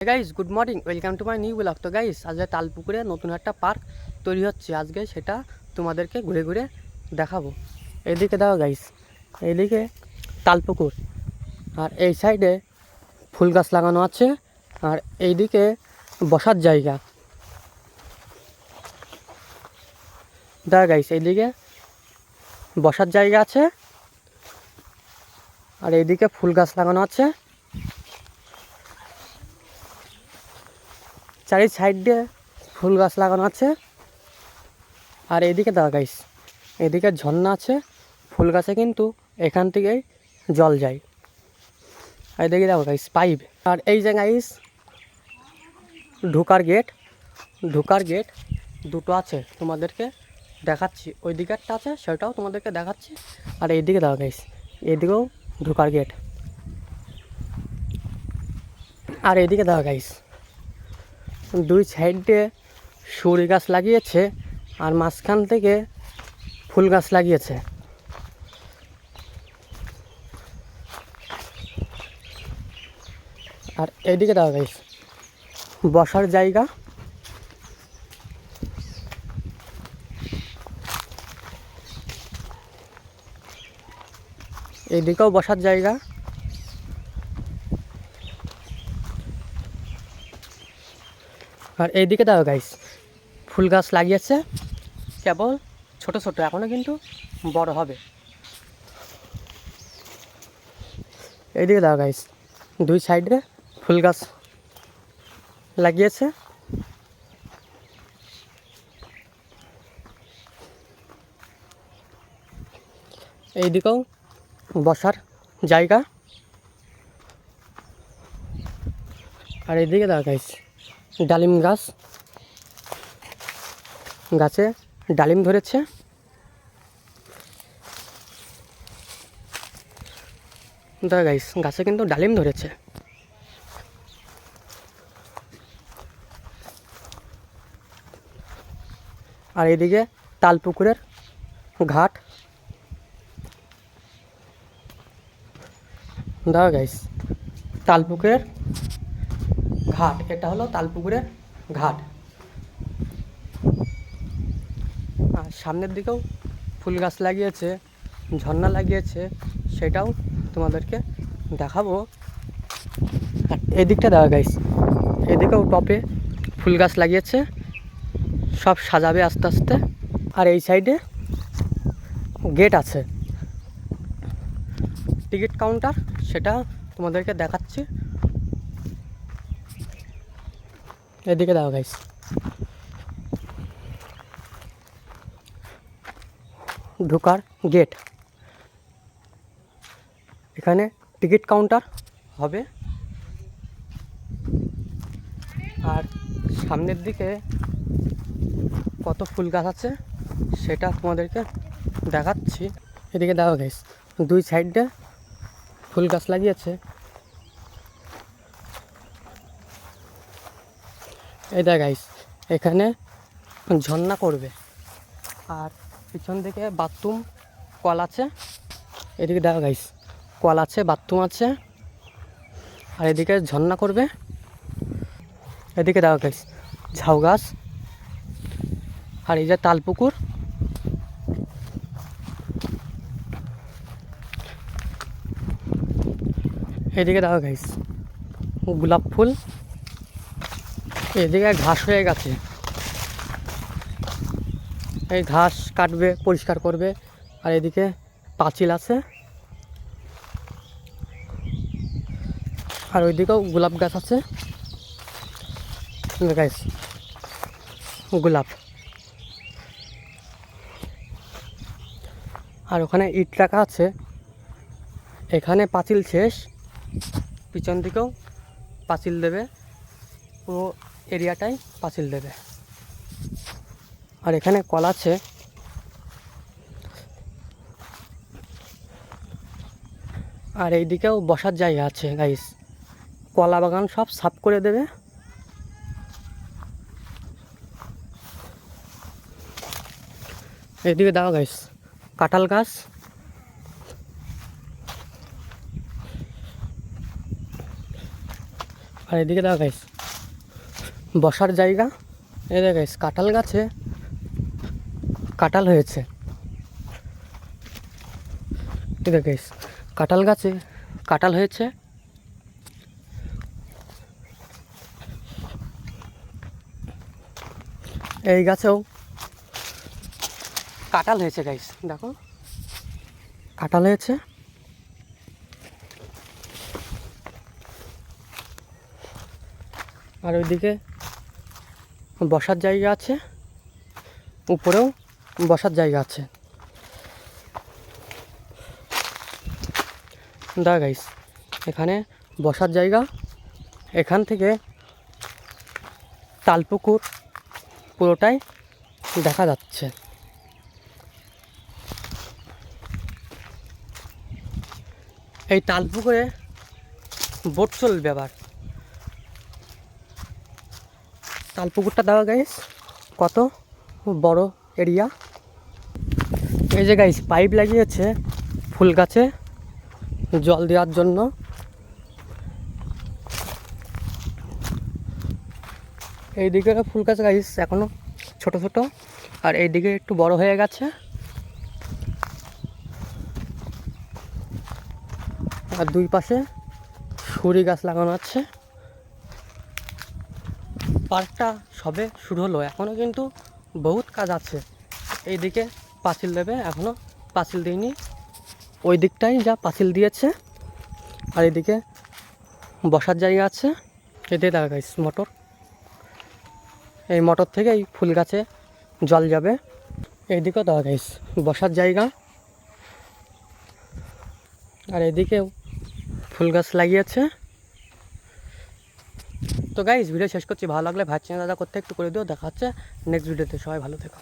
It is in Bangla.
Guys good morning, welcome to my new blog. তো গাইস আজকে তালপুকুরে নতুন একটা পার্ক তৈরি হচ্ছে, আজকে সেটা তোমাদেরকে ঘুরে ঘুরে দেখাবো। এইদিকে দেখো গাইস, এইদিকে তালপুকুর, আর এই সাইডে ফুল গাছ লাগানো আছে, আর এইদিকে বসার জায়গা। দেখো গাইস, এইদিকে বসার জায়গা আছে, আর এইদিকে ফুল গাছ লাগানো আছে। চারি সাইড দিয়ে ফুল গাছ লাগানো আছে। আর এইদিকে দেখো গাইস, এদিকে ঝর্ণা আছে, ফুল গাছে কিন্তু এখান থেকেই জল যায়। আর এদিকে দেখো গাইস পাইপ। আর এই যে গাইস ঢোকার গেট দুটো আছে, তোমাদেরকে দেখাচ্ছি। ওই দিকে একটা আছে, সেটাও তোমাদেরকে দেখাচ্ছি। আর এইদিকে দেখো গাইস, এদিকেও ঢোকার গেট। আর এইদিকে দেখো গাইস, দুই সাইডে সুরি গাছ লাগিয়েছে, আর মাঝখান থেকে ফুল গাছ লাগিয়েছে। আর এইদিকে দেখো গাইস বসার জায়গা। এইদিকেও বসার জায়গা। আর এইদিকে দেখো গাইস ফুল গাছ লাগিয়েছে, কেবল ছোট ছোট, এখনো কিন্তু বড় হবে। এইদিকে দেখো গাইস দুই সাইডে ফুল গাছ লাগিয়েছে। এইদিকেও বসার জায়গা। আর এইদিকে দেখো গাইস ডালিম গাছে ডালিম ধরেছে। দেখো গাইস গাছে কিন্তু ডালিম ধরেছে। আর এইদিকে তালপুকুরের ঘাট। দেখো গাইস তালপুকুরের ঘাট, এটা হলো তালপুকুরের ঘাট। আর সামনের দিকেও ফুল গাছ লাগিয়েছে, ঝর্ণা লাগিয়েছে, সেটাও তোমাদেরকে দেখাবো। আর এদিকটা দেখো গাইস, এদিকেও টপে ফুল গাছ লাগিয়েছে, সব সাজাবে আস্তে আস্তে। আর এই সাইডে গেট আছে, টিকিট কাউন্টার, সেটা তোমাদেরকে দেখাচ্ছি। এদিকে দেখো গাইস ঢোকার গেট, এখানে টিকিট কাউন্টার হবে। আর সামনের দিকে কত ফুল গাছ আছে সেটা তোমাদেরকে দেখাচ্ছি। এদিকে দেখো গাইস দুই সাইডে ফুল গাছ লাগিয়েছে। এই দেখ গাইস এখানে ঝর্ণা করবে, আর পিছন দিকে বাথরুম কল আছে। এদিকে দেখো গাইস কল আছে, বাথরুম আছে, আর এদিকে ঝর্ণা করবে। এদিকে দেখো গাইস ঝাউ গাছ, আর এই যে তালপুকুর। এদিকে দেখো গাইস গোলাপ ফুল। এদিকে ঘাস হয়ে গেছে, এই ঘাস কাটবে, পরিষ্কার করবে। আর এদিকে পাঁচিল আছে, আর ওইদিকেও গোলাপ গাছ আছে গাইস, গোলাপ। আর ওখানে ইট রাখা আছে। এখানে পাঁচিল শেষ, পিছন দিকেও পাঁচিল দেবে, পুরো এরিয়াটাই পাঁচিল দেবে। আর এখানে কল আছে। আর এই দিকেও বসার জায়গা আছে গাইস, কলা বাগান সব সাফ করে দেবে। এইদিকে দাও গাইস কাঁঠাল গাছ। আর এদিকে দেখো গাইস বসার জায়গা। এই দেখো গাইস কাঁঠাল গাছে কাঁঠাল হয়েছে। এই দেখো গাইস কাঁঠাল গাছে কাঁঠাল হয়েছে। এই গাছেও কাঁঠাল হয়েছে গাইস, দেখো কাঁঠাল হয়েছে। আর ওইদিকে বসার জায়গা আছে, উপরেও বসার জায়গা আছে। দা গাইস এখানে বসার জায়গা, এখান থেকে তালপুকুর পুরোটাই দেখা যাচ্ছে। এই তালপুকুরে বোট চলবে আবার। তালপুকুরটা দেখা গাইস কত বড় এরিয়া। এই যে গাইস পাইপ লাগিয়েছে ফুল গাছে জল দেওয়ার জন্য। এইদিকে ফুল গাছ গাইস এখনো ছোট ছোট, আর এইদিকে একটু বড় হয়ে গেছে। আর দুই পাশে সুরি গাছ লাগানো আছে। পার্কটা সবে শুরু হলো, এখনও কিন্তু বহুত কাজ আছে। এইদিকে পাঁচিল দেবে, এখনও পাঁচিল দিইনি। ওই দিকটাই যা পাঁচিল দিয়েছে। আর এদিকে বসার জায়গা আছে। এতে দেখা গাইস মোটর, এই মোটর থেকে এই ফুল গাছে জল যাবে। এইদিকেও দেখা গাইস বসার জায়গা। আর এদিকেও ফুল গাছ লাগিয়েছে। তো গাইস ভিডিও শেষ করছি, ভালো লাগলে ভাই চ্যানেল দাদা করতে একটু করে দিও। দেখা হচ্ছে নেক্সট ভিডিওতে, সবাই ভালো থেকো।